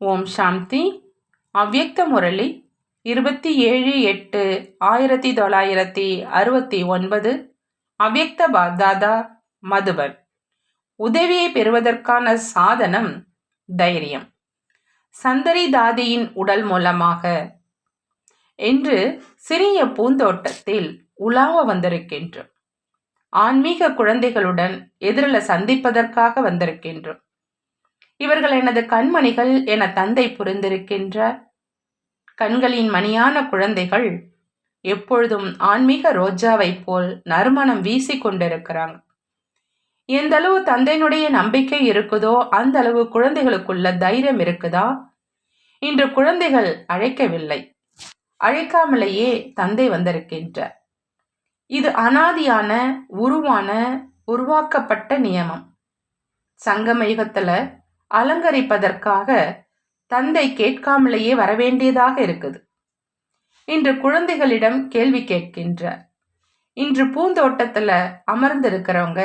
ஓம் சாந்தி. அவ்யக்த முரளி 27/8/1969. அவ்யக்த பாப்தாதா, மதுபன். உதவியை பெறுவதற்கான சாதனம் தைரியம். சந்தரி தாதியின் உடல் மூலமாக என்று சிறிய பூந்தோட்டத்தில் உலாவ வந்திருக்கின்றோம். ஆன்மீக குழந்தைகளுடன் எதிரில சந்திப்பதற்காக வந்திருக்கின்றோம். இவர்கள் எனது கண்மணிகள் என தந்தை புரிந்திருக்கின்ற கண்களின் மணியான குழந்தைகள் எப்பொழுதும் ஆன்மீக ரோஜாவை போல் நறுமணம் வீசி கொண்டிருக்கிறாங்க. எந்த அளவு தந்தையினுடைய நம்பிக்கை இருக்குதோ அந்த அளவு குழந்தைகளுக்குள்ள தைரியம் இருக்குதா? இன்று குழந்தைகள் அழைக்கவில்லை, அழைக்காமலேயே தந்தை வந்திருக்கின்றார். இது அனாதியான உருவாக்கப்பட்ட நியமம். சங்கம யுகத்துல அலங்கரிப்பதற்காக தந்தை கேட்காமலேயே வரவேண்டியதாக இருக்குது. இன்று குழந்தைகளிடம் கேள்வி கேட்கின்றார். இன்று பூந்தோட்டத்துல அமர்ந்திருக்கிறவங்க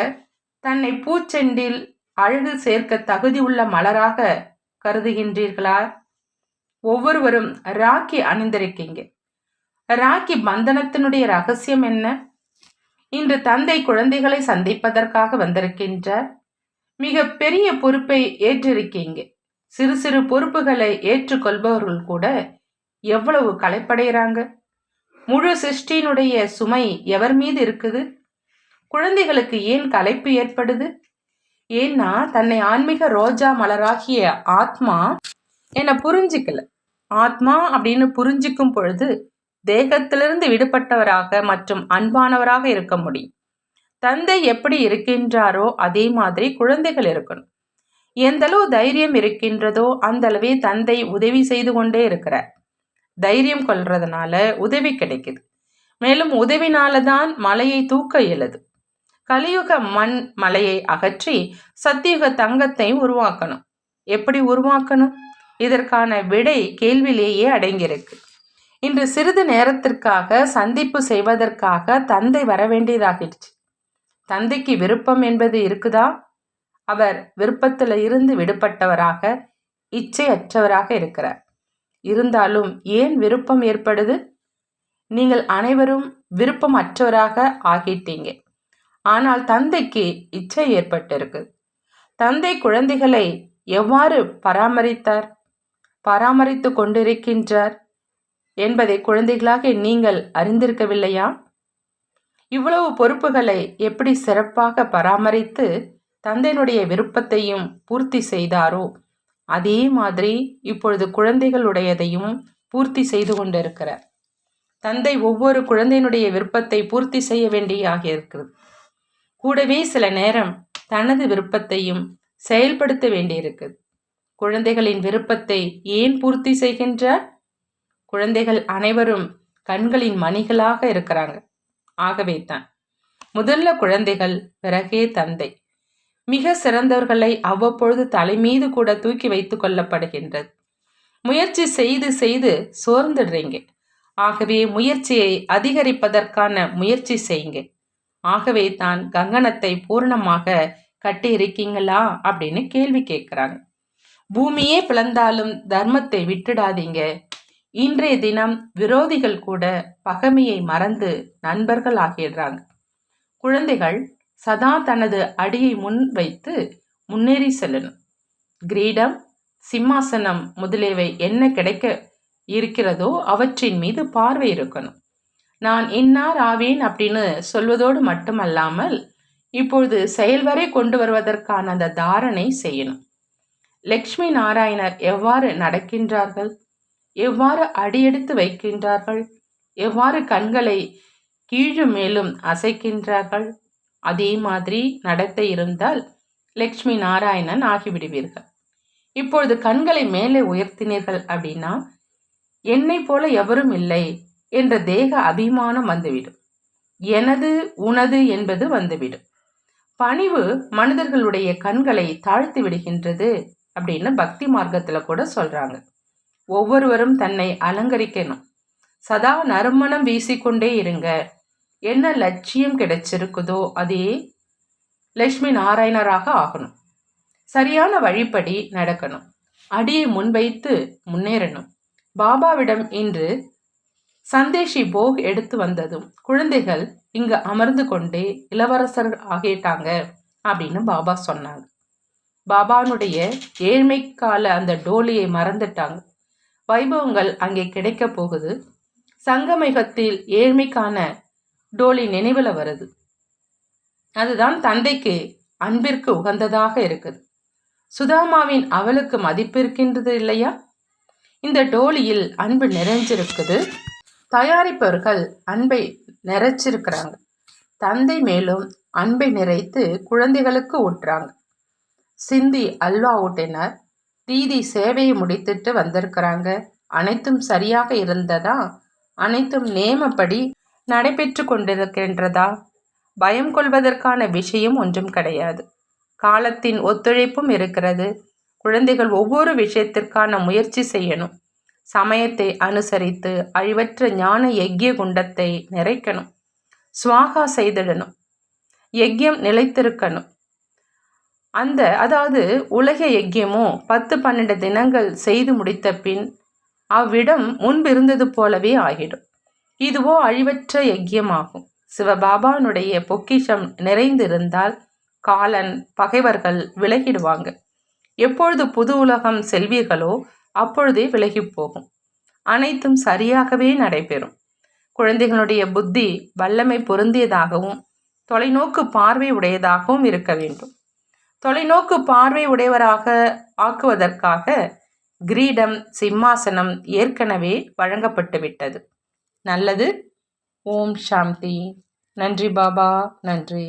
தன்னை பூச்செண்டில் அழகு சேர்க்க தகுதி உள்ள மலராக கருதுகின்றீர்களா? ஒவ்வொருவரும் ராக்கி அணிந்திருக்கீங்க. ராக்கி பந்தனத்தினுடைய ரகசியம் என்ன? இன்று தந்தை குழந்தைகளை சந்திப்பதற்காக வந்திருக்கின்றார். மிக பெரிய பொறுப்பை ஏற்றிருக்கீங்க. சிறு சிறு பொறுப்புகளை ஏற்றுக்கொள்பவர்கள் கூட எவ்வளவு களைப்படைகிறாங்க. முழு சிருஷ்டியினுடைய சுமை எவர் மீது இருக்குது? குழந்தைகளுக்கு ஏன் களைப்பு ஏற்படுது? ஏன்னா தன்னை ஆன்மீக ரோஜா மலராகிய ஆத்மா என புரிஞ்சிக்கல. ஆத்மா அப்படின்னு புரிஞ்சிக்கும் பொழுது தேகத்திலிருந்து விடுபட்டவராக மற்றும் அன்பானவராக இருக்க முடியும். தந்தை எப்படி இருக்கின்றாரோ அதே மாதிரி குழந்தைகள் இருக்கணும். எந்த அளவு தைரியம் இருக்கின்றதோ அந்த அளவே தந்தை உதவி செய்து கொண்டே இருக்கிறார். தைரியம் கொள்றதுனால உதவி கிடைக்குது. மேலும் உதவினால தான் மலையை தூக்க இயலுது. கலியுக மண் மலையை அகற்றி சத்தியுக தங்கத்தை உருவாக்கணும். எப்படி உருவாக்கணும்? இதற்கான விடை கேள்வியிலேயே அடங்கியிருக்கு. இன்று சிறிது நேரத்திற்காக சந்திப்பு செய்வதற்காக தந்தை வர வேண்டியதாகிடுச்சு. தந்தைக்கு விருப்பம் என்பது இருக்குதா? அவர் விருப்பத்தில் இருந்து விடுபட்டவராக, இச்சையற்றவராக இருக்கிறார். இருந்தாலும் ஏன் விருப்பம் ஏற்படுது? நீங்கள் அனைவரும் விருப்பம் அற்றவராக ஆகிட்டீங்க. ஆனால் தந்தைக்கு இச்சை ஏற்பட்டிருக்கு. தந்தை குழந்தைகளை எவ்வாறு பராமரித்து கொண்டிருக்கின்றார் என்பதை குழந்தைகளாக நீங்கள் அறிந்திருக்கவில்லையா? இவ்வளவு பொறுப்புகளை எப்படி சிறப்பாக பராமரித்து தந்தையினுடைய விருப்பத்தையும் பூர்த்தி செய்தாரோ அதே மாதிரி இப்பொழுது குழந்தைகளுடையதையும் பூர்த்தி செய்து கொண்டிருக்கிறார். தந்தை ஒவ்வொரு குழந்தையினுடைய விருப்பத்தை பூர்த்தி செய்ய வேண்டியாக இருக்கிறது. கூடவே சில நேரம் தனது விருப்பத்தையும் செயல்படுத்த வேண்டியிருக்குது. குழந்தைகளின் விருப்பத்தை ஏன் பூர்த்தி செய்கின்றார்? குழந்தைகள் அனைவரும் கண்களின் மணிகளாக இருக்கிறாங்க. ஆகவே தான் முதல்ல குழந்தைகள், பிறகே தந்தை. மிக சிறந்தவர்களை அவ்வப்பொழுது தலைமீது கூட தூக்கி வைத்துக் கொள்ளப்படுகின்றது. முயற்சி செய்து செய்து சோர்ந்துடுறீங்க. ஆகவே முயற்சியை அதிகரிப்பதற்கான முயற்சி செய்யுங்க. ஆகவே தான் கங்கணத்தை பூர்ணமாக கட்டி இருக்கீங்களா அப்படின்னு கேள்வி கேட்கிறாங்க. பூமியே பிளந்தாலும் தர்மத்தை விட்டுடாதீங்க. இன்றைய தினம் விரோதிகள் கூட பகைமையை மறந்து நண்பர்கள் ஆகிடுறாங்க. குழந்தைகள் சதா தனது அடியை முன் வைத்து முன்னேறி செல்லணும். கிரீடம், சிம்மாசனம் முதலியவை என்ன கிடைக்க இருக்கிறதோ அவற்றின் மீது பார்வை இருக்கணும். நான் இன்னார் ஆவேன் அப்படின்னு சொல்வதோடு மட்டுமல்லாமல் இப்பொழுது செயல்வரை கொண்டு வருவதற்கான அந்த தாரணை செய்யணும். லக்ஷ்மி நாராயணர் எவ்வாறு நடக்கின்றார்கள், எவ்வாறு அடியெடுத்து வைக்கின்றார்கள், எவ்வாறு கண்களை கீழும் மேலும் அசைக்கின்றார்கள், அதே மாதிரி நடத்தை இருந்தால் லக்ஷ்மி நாராயணன் ஆகிவிடுவீர்கள். இப்பொழுது கண்களை மேலே உயர்த்தினீர்கள் அப்படின்னா என்னை போல எவரும் இல்லை என்ற தேக அபிமானம் வந்துவிடும். எனது உனது என்பது வந்துவிடும். பணிவு மனிதர்களுடைய கண்களை தாழ்த்தி விடுகின்றது அப்படின்னு பக்தி மார்க்கத்துல கூட சொல்றாங்க. ஒவ்வொருவரும் தன்னை அலங்கரிக்கணும். சதா நறுமணம் வீசிக்கொண்டே இருங்க. என்ன லட்சியம் கிடைச்சிருக்குதோ அதே லட்சுமி நாராயணராக ஆகணும். சரியான வழிப்படி நடக்கணும். அடியை முன்வைத்து முன்னேறணும். பாபாவிடம் இன்று சந்தேஷி போக் எடுத்து வந்ததும் குழந்தைகள் இங்கு அமர்ந்து கொண்டே இளவரசர் ஆகிட்டாங்க அப்படின்னு பாபா சொன்னாங்க. பாபானுடைய ஏழ்மை கால அந்த டோலியை மறந்துட்டாங்க. வைபவங்கள் அங்கே கிடைக்க போகுது. சங்கமயுகத்தில் ஏழ்மைக்கான டோலி நினைவில் வருது. அதுதான் தந்தைக்கு அன்பிற்கு உகந்ததாக இருக்குது. சுதாமாவின் அவளுக்கு மதிப்பு இருக்கின்றது இல்லையா? இந்த டோலியில் அன்பு நிறைஞ்சிருக்குது. தயாரிப்பவர்கள் அன்பை நிறைச்சிருக்கிறாங்க. தந்தை மேலும் அன்பை நிறைத்து குழந்தைகளுக்கு ஊட்டுறாங்க. சிந்தி அல்வா ஊட்டினார். தீதி சேவையை முடித்துட்டு வந்திருக்கிறாங்க. அனைத்தும் சரியாக இருந்ததா? அனைத்தும் நேமப்படி நடைபெற்று கொண்டிருக்கின்றதா? பயம் கொள்வதற்கான விஷயம் ஒன்றும் கிடையாது. காலத்தின் ஒத்துழைப்பும் இருக்கிறது. குழந்தைகள் ஒவ்வொரு விஷயத்திற்கான முயற்சி செய்யணும். சமயத்தை அனுசரித்து அழிவற்ற ஞான யக்ய குண்டத்தை நிறைக்கணும். சுவாகா செய்திடணும். யக்யம் நிலைத்திருக்கணும். அதாவது உலக யக்யமோ 10-12 தினங்கள் செய்து முடித்த பின் அவ்விடம் முன்பிருந்தது போலவே ஆகிடும். இதுவோ அழிவற்ற யக்யமாகும். சிவபாபானுடைய பொக்கிஷம் நிறைந்திருந்தால் காலன் பகைவர்கள் விலகிடுவாங்க. எப்பொழுது புது உலகம் செல்வீர்களோ அப்பொழுதே விலகி போகும். அனைத்தும் சரியாகவே நடைபெறும். குழந்தைகளுடைய புத்தி வல்லமை பொருந்தியதாகவும் தொலைநோக்கு பார்வை உடையதாகவும் இருக்க வேண்டும். தொலைநோக்கு பார்வை உடையவராக ஆக்குவதற்காக கிரீடம், சிம்மாசனம் ஏற்கனவே வழங்கப்பட்டு விட்டது. நல்லது. ஓம் சாந்தி. நன்றி பாபா, நன்றி.